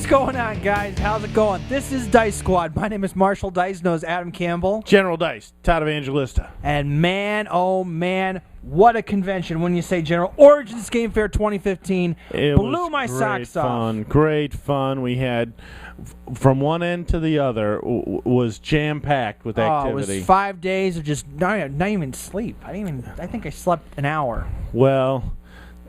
What's going on, guys? How's it going? This is Dice Squad. My name is Marshall Dice, known as Adam Campbell. General Dice, Todd Evangelista. And man, oh man, what a convention when you say General. Origins Game Fair 2015 blew my socks off. Great fun. We had, from one end to the other, was jam-packed with activity. It was 5 days of just not even sleep. I think I slept an hour. Well,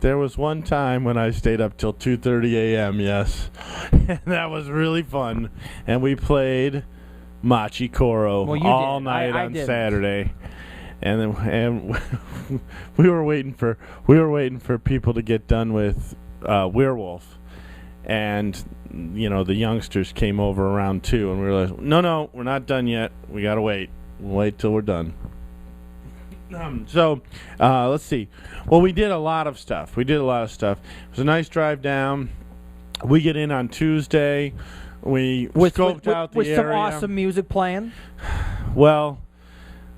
there was one time when I stayed up till 2:30 a.m., yes. And that was really fun. And we played Machi Koro all night on Saturday. And we were waiting for people to get done with Werewolf. And the youngsters came over around 2, and we were like, no, we're not done yet. We got to wait. We'll wait till we're done. So let's see. Well, we did a lot of stuff. It was a nice drive down. We get in on Tuesday. We scoped out the area. With some awesome music playing. Well,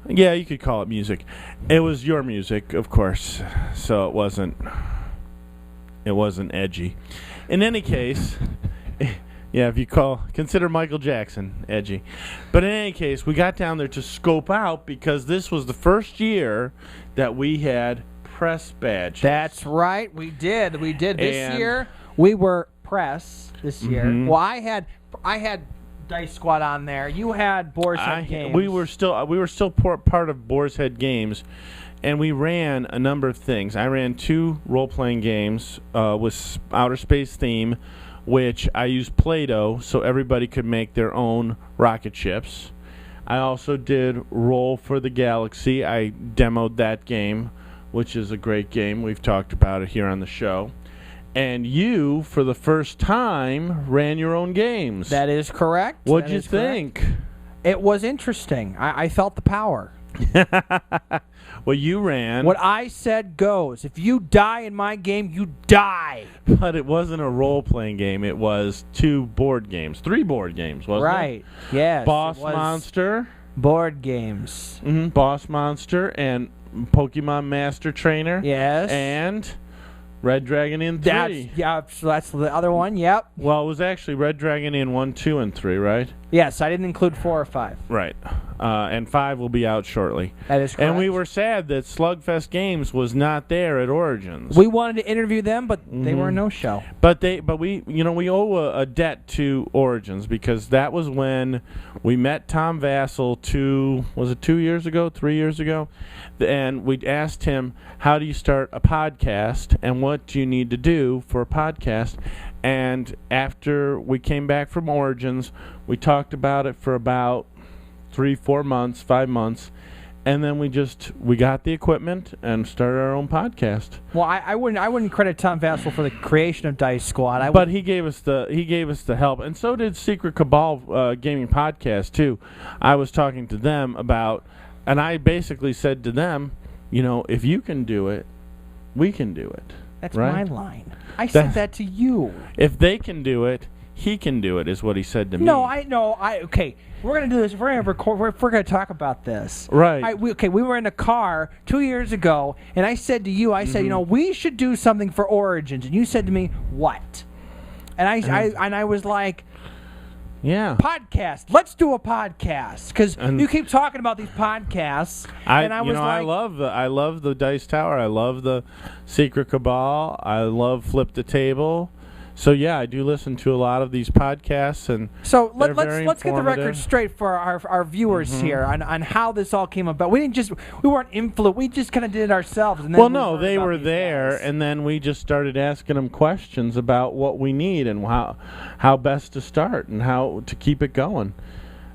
yeah, you could call it music. It was your music, of course, so it wasn't edgy. In any case, yeah, if you consider Michael Jackson edgy. But in any case, we got down there to scope out because this was the first year that we had press badges. That's right, we did. This year we were press this year. Mm-hmm. Well, I had Dice Squad on there. You had Boar's Head Games. We were still part of Boar's Head Games, and we ran a number of things. I ran 2 role-playing games with outer space theme, which I used Play-Doh so everybody could make their own rocket ships. I also did Roll for the Galaxy. I demoed that game, which is a great game. We've talked about it here on the show. And you, for the first time, ran your own games. That is correct. What'd you think? It was interesting. I felt the power. Well, you ran. What I said goes. If you die in my game, you die. But it wasn't a role-playing game. It was 2 board games. 3 board games, wasn't it? Right. Yes. Boss Monster. Board games. Mm-hmm. Boss Monster and Pokemon Master Trainer. Yes. And Red Dragon Inn 3. That's the other one. Yep. Well, it was actually Red Dragon Inn 1, 2, and 3, right? Yes, I didn't include 4 or 5. Right. And 5 will be out shortly. That is correct. And we were sad that Slugfest Games was not there at Origins. We wanted to interview them, but they were a no-show. But we owe a debt to Origins because that was when we met Tom Vassell 2 years ago, 3 years ago? And we asked him, how do you start a podcast and what do you need to do for a podcast? And after we came back from Origins, we talked about it for about 3-4 months, 5 months, and then we got the equipment and started our own podcast. Well, I wouldn't credit Tom Vassell for the creation of Dice Squad. But he gave us the help, and so did Secret Cabal Gaming Podcast too. I was talking to them about, and I basically said to them, if you can do it, we can do it. That's right? my line. I said that to you. If they can do it, he can do it, is what he said to me. Okay. We're going to do this. We're going to record. We're going to talk about this. Right. We were in a car 2 years ago, and I said to you, said, we should do something for Origins. And you said to me, what? And I was like, yeah. Podcast. Let's do a podcast. Because you keep talking about these podcasts. I love the Dice Tower. I love the Secret Cabal. I love Flip the Table. So yeah, I do listen to a lot of these podcasts, and so let's get the record straight for our viewers here on how this all came about. We weren't influenced. We just kind of did it ourselves. And then they were there, and then we just started asking them questions about what we need and how best to start and how to keep it going.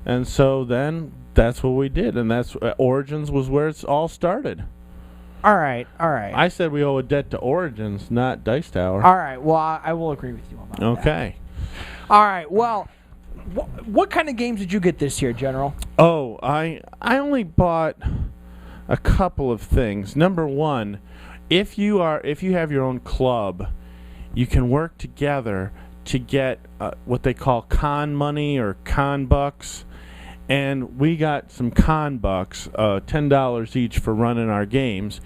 And so then that's what we did, and that's Origins was where it's all started. All right. I said we owe a debt to Origins, not Dice Tower. All right. Well, I will agree with you on that. Okay. All right. Well, what kind of games did you get this year, General? Oh, I only bought a couple of things. Number one, if you have your own club, you can work together to get what they call con money or con bucks. And we got some con bucks, $10 each for running our games,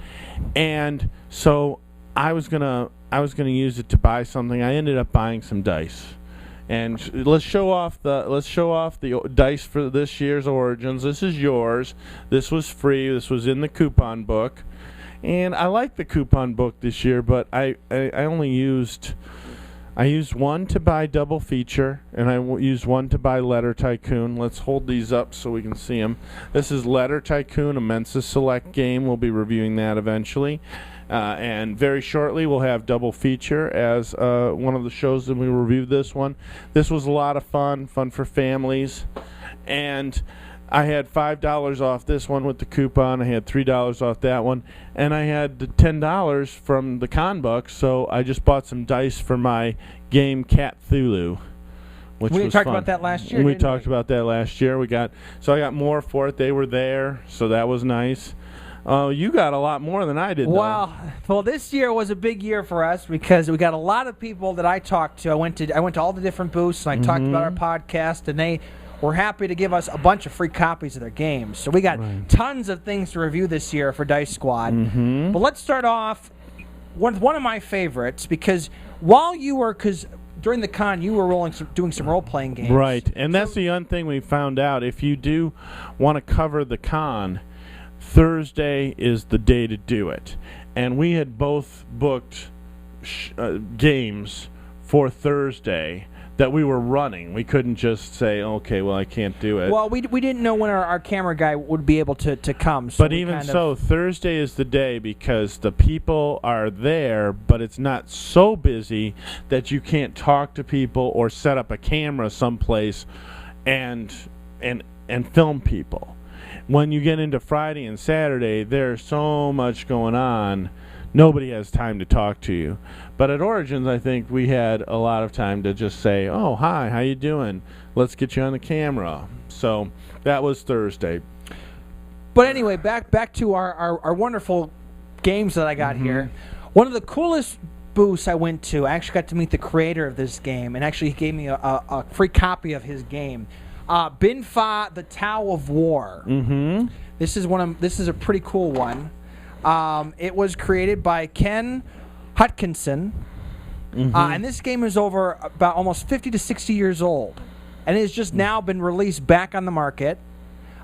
and so I was gonna use it to buy something. I ended up buying some dice, And let's show off the dice for this year's Origins. This is yours. This was free. This was in the coupon book. And I like the coupon book this year, but I only used one to buy Double Feature, and I used one to buy Letter Tycoon. Let's hold these up so we can see them. This is Letter Tycoon, a Mensa Select game. We'll be reviewing that eventually. And very shortly we'll have Double Feature as one of the shows that we reviewed this one. This was a lot of fun for families. And I had $5 off this one with the coupon. I had $3 off that one. And I had $10 from the con bucks, so I just bought some dice for my game Cthulhu. Which we was talked fun. about that last year. We talked about that last year. So I got more for it. They were there, so that was nice. You got a lot more than I did, though. Well, this year was a big year for us because we got a lot of people that I talked to. I went to all the different booths, and I talked about our podcast, and they were happy to give us a bunch of free copies of their games. So we got tons of things to review this year for Dice Squad. But let's start off with one of my favorites, because during the con, you were doing some role-playing games. Right, and that's the one thing we found out. If you do want to cover the con, Thursday is the day to do it. And we had both booked games for Thursday that we were running. We couldn't just say, okay, well, I can't do it. Well, we didn't know when our camera guy would be able to come. So but even so, Thursday is the day because the people are there, but it's not so busy that you can't talk to people or set up a camera someplace and film people. When you get into Friday and Saturday, there's so much going on, nobody has time to talk to you. But at Origins, I think we had a lot of time to just say, oh, hi, how you doing? Let's get you on the camera. So that was Thursday. But anyway, back to our wonderful games that I got here. One of the coolest booths I went to, I actually got to meet the creator of this game, and actually he gave me a free copy of his game. Bin Fa, The Tao of War. This is a pretty cool one. It was created by Ken Hudkinson, and this game is over about almost 50 to 60 years old, and it has just now been released back on the market.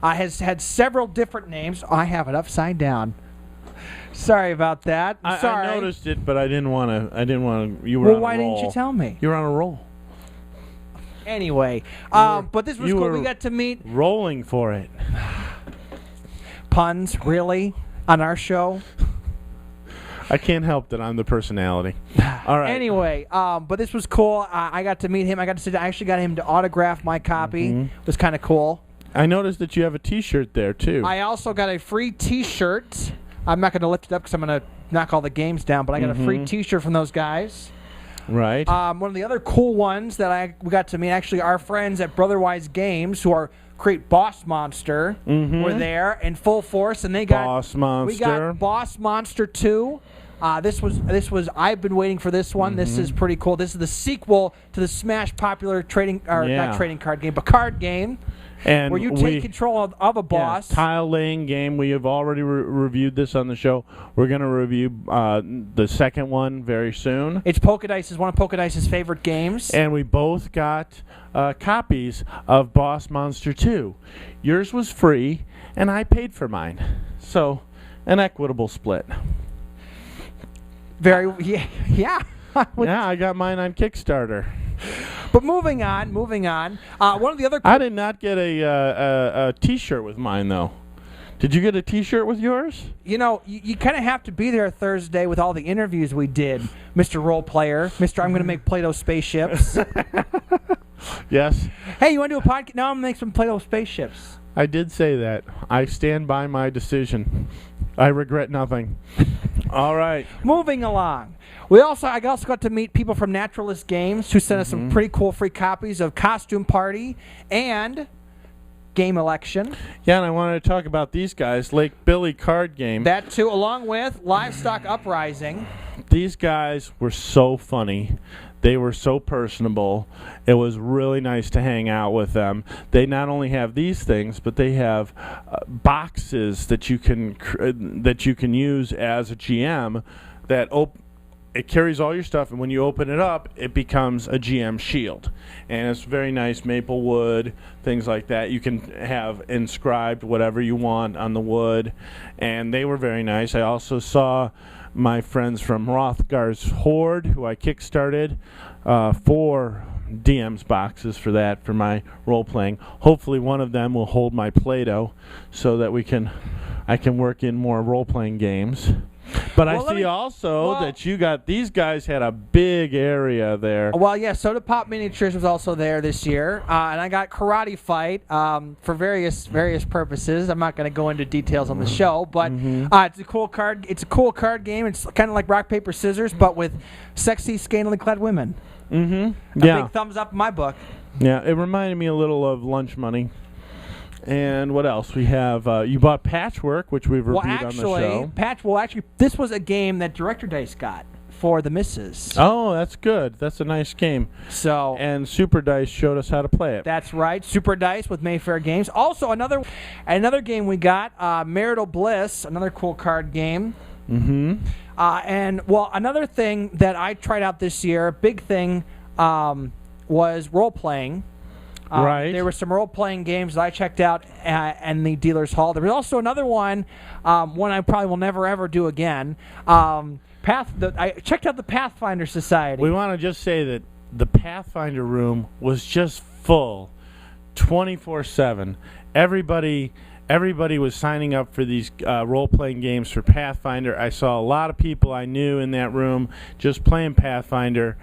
Has had several different names. I have it upside down. Sorry about that. Sorry. I noticed it, but I didn't want to. You were on a roll. Well, why didn't you tell me? You were on a roll. Anyway, but this was cool. We got to meet. Rolling for it. Puns, really? On our show? I can't help that I'm the personality. All right. Anyway, but this was cool. I got to meet him. I actually got him to autograph my copy. It was kind of cool. I noticed that you have a T-shirt there, too. I also got a free T-shirt. I'm not going to lift it up because I'm going to knock all the games down, but I got a free T-shirt from those guys. Right. One of the other cool ones that we got to meet, actually, our friends at Brotherwise Games, who create Boss Monster, were there in full force, and they got Boss Monster. We got Boss Monster 2. This was. I've been waiting for this one. This is pretty cool. This is the sequel to the smash popular not trading card game, but card game. And where you take control of a boss. Tile laying game. We have already reviewed this on the show. We're going to review the second one very soon. It's Polka Dice is one of Polka Dice's favorite games. And we both got copies of Boss Monster 2. Yours was free, and I paid for mine. So, an equitable split. Yeah. Yeah, I got mine on Kickstarter. But moving on. One of the other. I did not get a T-shirt with mine though. Did you get a T-shirt with yours? You know, you kind of have to be there Thursday with all the interviews we did, Mr. Role Player, Mr. I'm going to make Play-Doh spaceships. Yes. Hey, you want to do a podcast? No, I'm going to make some Play-Doh spaceships. I did say that. I stand by my decision. I regret nothing. All right. Moving along. I also got to meet people from Naturalist Games who sent us some pretty cool free copies of Costume Party and Game Election. Yeah, and I wanted to talk about these guys, Lake Billy Card Game. That too, along with Livestock Uprising. These guys were so funny. They were so personable. It was really nice to hang out with them. They not only have these things, but they have boxes that you can use as a GM that it carries all your stuff, and when you open it up, it becomes a GM shield. And it's very nice, maple wood, things like that. You can have inscribed whatever you want on the wood, and they were very nice. I also saw my friends from Rothgar's Horde, who I kickstarted, 4 DM's boxes for that, for my role-playing. Hopefully one of them will hold my Play-Doh so that I can work in more role-playing games. But I see also that these guys had a big area there. Well, yeah, Soda Pop Miniatures was also there this year, and I got Karate Fight for various purposes. I'm not going to go into details on the show, but it's a cool card. It's a cool card game. It's kind of like rock paper scissors, but with sexy, scantily clad women. Big thumbs up in my book. Yeah, it reminded me a little of Lunch Money. And what else? We have, you bought Patchwork, which we've reviewed on the show. Actually, this was a game that Director Dice got for the misses. Oh, that's good. That's a nice game. And Super Dice showed us how to play it. That's right. Super Dice with Mayfair Games. Also, another game we got, Marital Bliss, another cool card game. Another thing that I tried out this year, big thing, was role-playing. There were some role-playing games that I checked out in the dealer's hall. There was also another one I probably will never, ever do again. I checked out the Pathfinder Society. We want to just say that the Pathfinder room was just full 24/7. Everybody was signing up for these role-playing games for Pathfinder. I saw a lot of people I knew in that room just playing Pathfinder.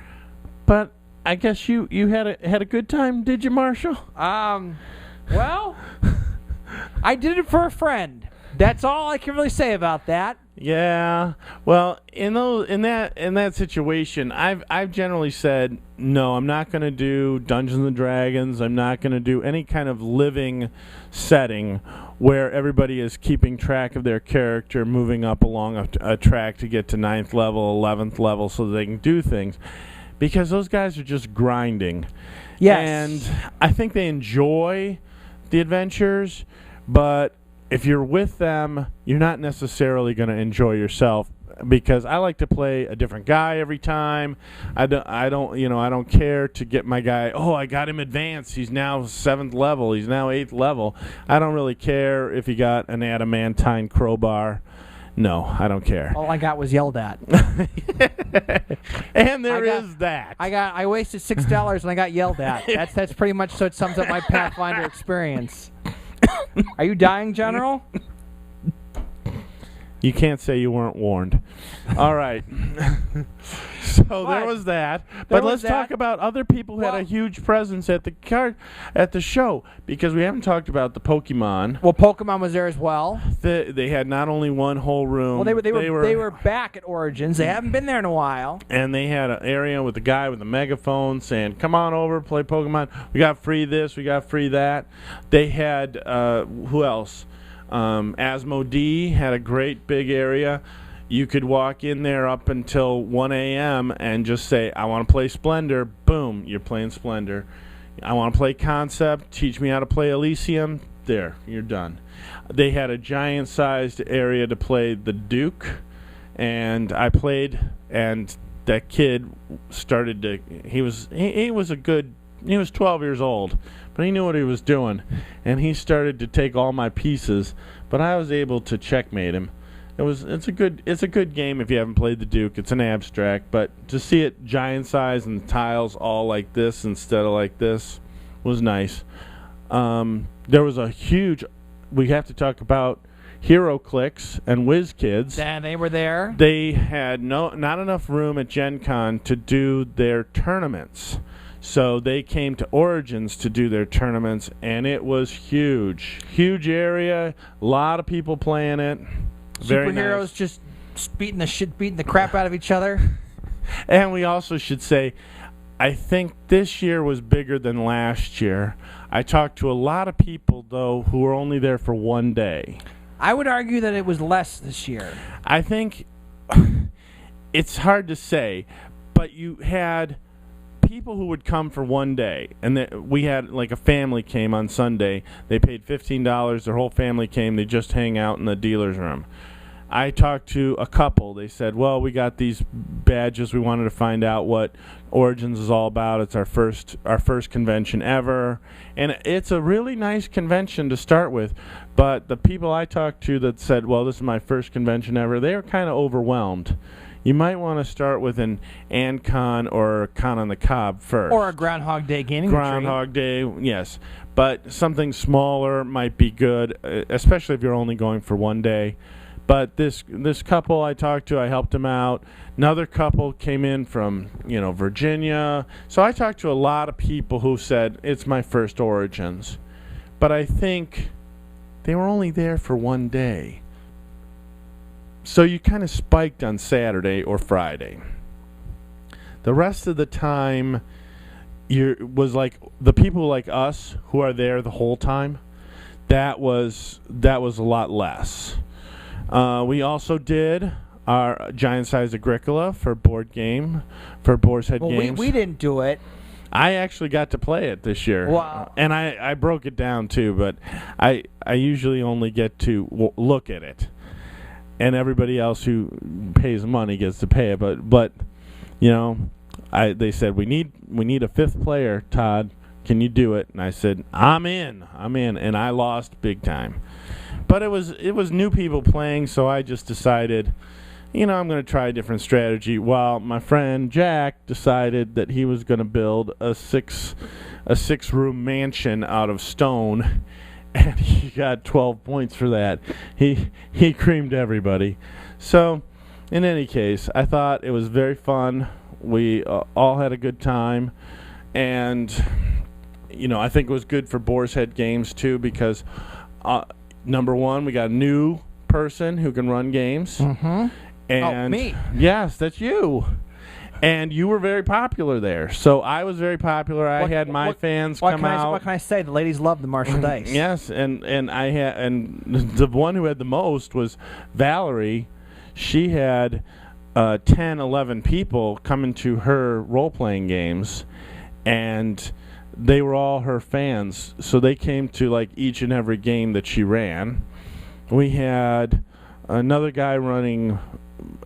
But I guess you had a good time, did you, Marshall? Well, I did it for a friend. That's all I can really say about that. Yeah. Well, in that situation, I've generally said no. I'm not going to do Dungeons and Dragons. I'm not going to do any kind of living setting where everybody is keeping track of their character, moving up along a track to get to 9th level, 11th level, so that they can do things. Because those guys are just grinding. Yes. And I think they enjoy the adventures, but if you're with them, you're not necessarily going to enjoy yourself, because I like to play a different guy every time. I don't care to get my guy, I got him advanced. He's now 7th level. He's now 8th level. I don't really care if he got an adamantine crowbar. No, I don't care. All I got was yelled at. And there is that. I wasted $6 and I got yelled at. That's pretty much so it sums up my Pathfinder experience. Are you dying, General? You can't say you weren't warned. All right. So there was that. But let's talk about other people who had a huge presence at the show, because we haven't talked about the Pokemon. Well, Pokemon was there as well. They had not only one whole room. Well, they were back at Origins. They haven't been there in a while. And they had an area with a guy with a megaphone saying, "Come on over, play Pokemon. We got free this, we got free that." They had who else? Asmodee had a great big area. You could walk in there up until 1 a.m. and just say, "I want to play Splendor." Boom, you're playing Splendor. "I want to play Concept. Teach me how to play Elysium." There, you're done. They had a giant-sized area to play the Duke, and I played, and that kid started to. He was 12 years old, but he knew what he was doing, and he started to take all my pieces, but I was able to checkmate him. It's a good game if you haven't played the Duke. It's an abstract, but to see it giant size and tiles all like this instead of like this was nice. There was a huge. We have to talk about HeroClix and WizKids. Yeah, they were there. They had not enough room at Gen Con to do their tournaments. So they came to Origins to do their tournaments, and it was huge. Huge area, a lot of people playing it. Very Superheroes nice. Just beating the crap out of each other. And we also should say, I think this year was bigger than last year. I talked to a lot of people, though, who were only there for one day. I would argue that it was less this year. I think it's hard to say, but you had people who would come for one day, and we had like a family came on Sunday. They paid $15. Their whole family came. They just hang out in the dealer's room. I talked to a couple. They said, well, we got these badges. We wanted to find out what Origins is all about. It's our first convention ever. And it's a really nice convention to start with. But the people I talked to that said, well, this is my first convention ever, they were kind of overwhelmed. You might want to start with an AnCon or a Con on the Cob first. Or a Groundhog Day gaming Groundhog Day, yes. But something smaller might be good, especially if you're only going for one day. But this couple I talked to, I helped them out. Another couple came in from, Virginia. So I talked to a lot of people who said, it's my first Origins. But I think they were only there for one day. So you kind of spiked on Saturday or Friday. The rest of the time was like the people like us who are there the whole time. That was a lot less. We also did our Giant Size Agricola for Boar's Head Games. We didn't do it. I actually got to play it this year. Wow. And I broke it down too, but I usually only get to look at it. And everybody else who pays money gets to pay it. But they said, we need a fifth player, Todd. Can you do it? And I said, I'm in. And I lost big time. But it was new people playing, so I just decided, I'm going to try a different strategy. While my friend Jack decided that he was going to build a six-room mansion out of stone, and he got 12 points for that. He creamed everybody. So, in any case, I thought it was very fun. We all had a good time, and I think it was good for Boar's Head Games too because. Number one, we got a new person who can run games. Mm-hmm. And me. Yes, that's you. And you were very popular there. So I was very popular. I had my fans come out. What can I say? The ladies love the Marshall dice. Yes, and the one who had the most was Valerie. She had 10, 11 people coming to her role-playing games, and they were all her fans, so they came to like each and every game that she ran. We had another guy running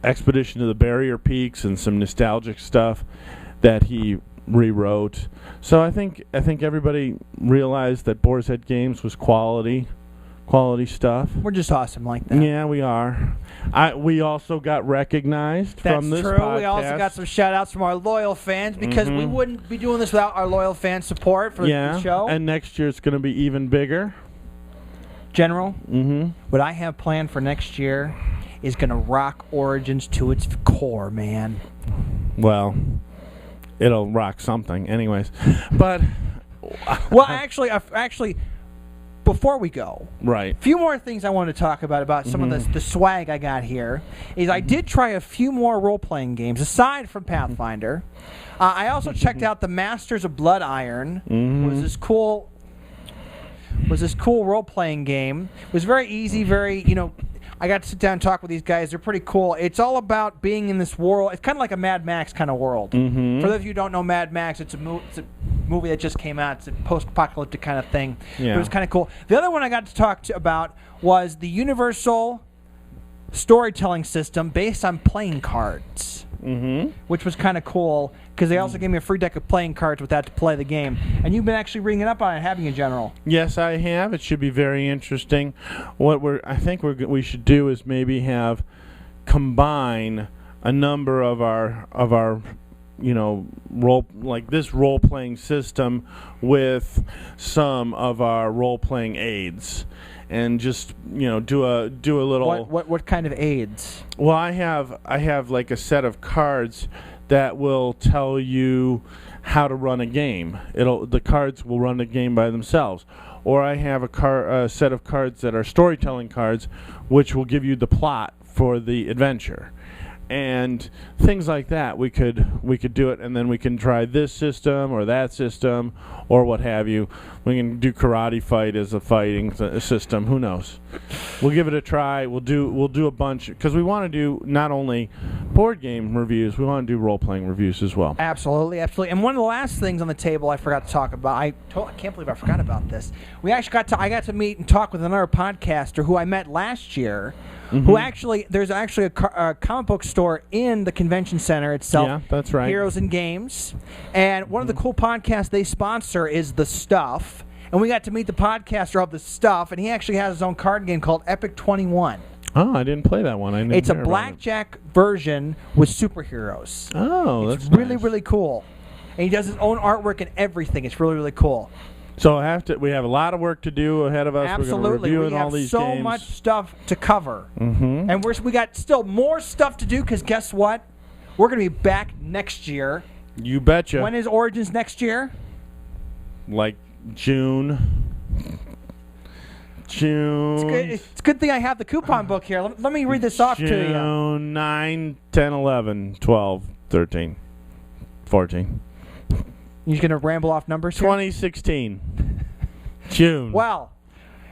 Expedition to the Barrier Peaks and some nostalgic stuff that he rewrote. So I think everybody realized that Boar's Head Games was quality stuff. We're just awesome like that. Yeah, we are. We also got recognized from this podcast. That's true. We also got some shout-outs from our loyal fans because we wouldn't be doing this without our loyal fan support for the show. And next year it's going to be even bigger. General, what I have planned for next year is going to rock Origins to its core, man. Well, it'll rock something anyways. But well, actually before we go, right, a few more things I want to talk about some of the swag I got here. Is I did try a few more role-playing games aside from Pathfinder. I also checked out the Masters of Blood Iron. Was this cool role-playing game. It was very easy, I got to sit down and talk with these guys. They're pretty cool. It's all about being in this world. It's kind of like a Mad Max kind of world. For those of you who don't know Mad Max, it's a movie that just came out. It's a post-apocalyptic kind of thing. Yeah. It was kind of cool. The other one I got to talk about was the Universal storytelling system based on playing cards, which was kind of cool because they also gave me a free deck of playing cards with that to play the game. And you've been actually reading it up on it, haven't you, General? Yes, I have. It should be very interesting. I think we should do is maybe combine a number of our role playing system with some of our role playing aids. And just do a little. What kind of aids? Well, I have like a set of cards that will tell you how to run a game. The cards will run a game by themselves. Or I have a set of cards that are storytelling cards, which will give you the plot for the adventure. and things like that. We could do it, and then we can try this system or that system or what have you. We can do Karate Fight as a fighting system. Who knows? We'll give it a try. We'll do a bunch because we want to do not only board game reviews, we want to do role-playing reviews as well. Absolutely. And one of the last things on the table I forgot to talk about, I can't believe I forgot about this. I got to meet and talk with another podcaster who I met last year. Mm-hmm. There's actually a comic book store in the convention center itself. Yeah, that's right. Heroes and Games. And one of the cool podcasts they sponsor is The Stuff. And we got to meet the podcaster of The Stuff, and he actually has his own card game called Epic 21. Oh, I didn't play that one. It's a blackjack version with superheroes. Oh, it's that's really, nice. really cool. And he does his own artwork and everything. It's really, really cool. So we have a lot of work to do ahead of us. Absolutely. We're going to review all these games. We have so much stuff to cover. Mm-hmm. And we got still more stuff to do because guess what? We're going to be back next year. You betcha. When is Origins next year? Like June. It's a good thing I have the coupon book here. Let me read this off to you. June 9, 10, 11, 12, 13, 14. You're going to ramble off numbers here? 2016. June. Well,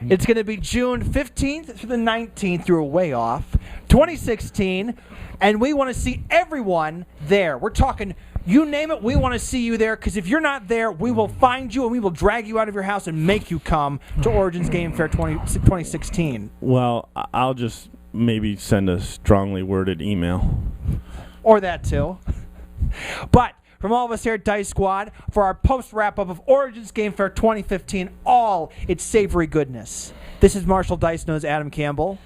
it's going to be June 15th through the 19th through a way off. 2016. And we want to see everyone there. We're talking, you name it, we want to see you there. Because if you're not there, we will find you and we will drag you out of your house and make you come to Origins Game Fair 2016. Well, I'll just maybe send a strongly worded email. Or that too. But from all of us here at Dice Squad, for our post-wrap-up of Origins Game Fair 2015, all its savory goodness. This is Marshall Dice knows Adam Campbell.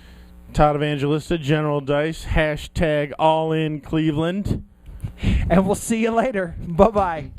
Todd Evangelista, General Dice, #AllInCleveland. And we'll see you later. Bye-bye.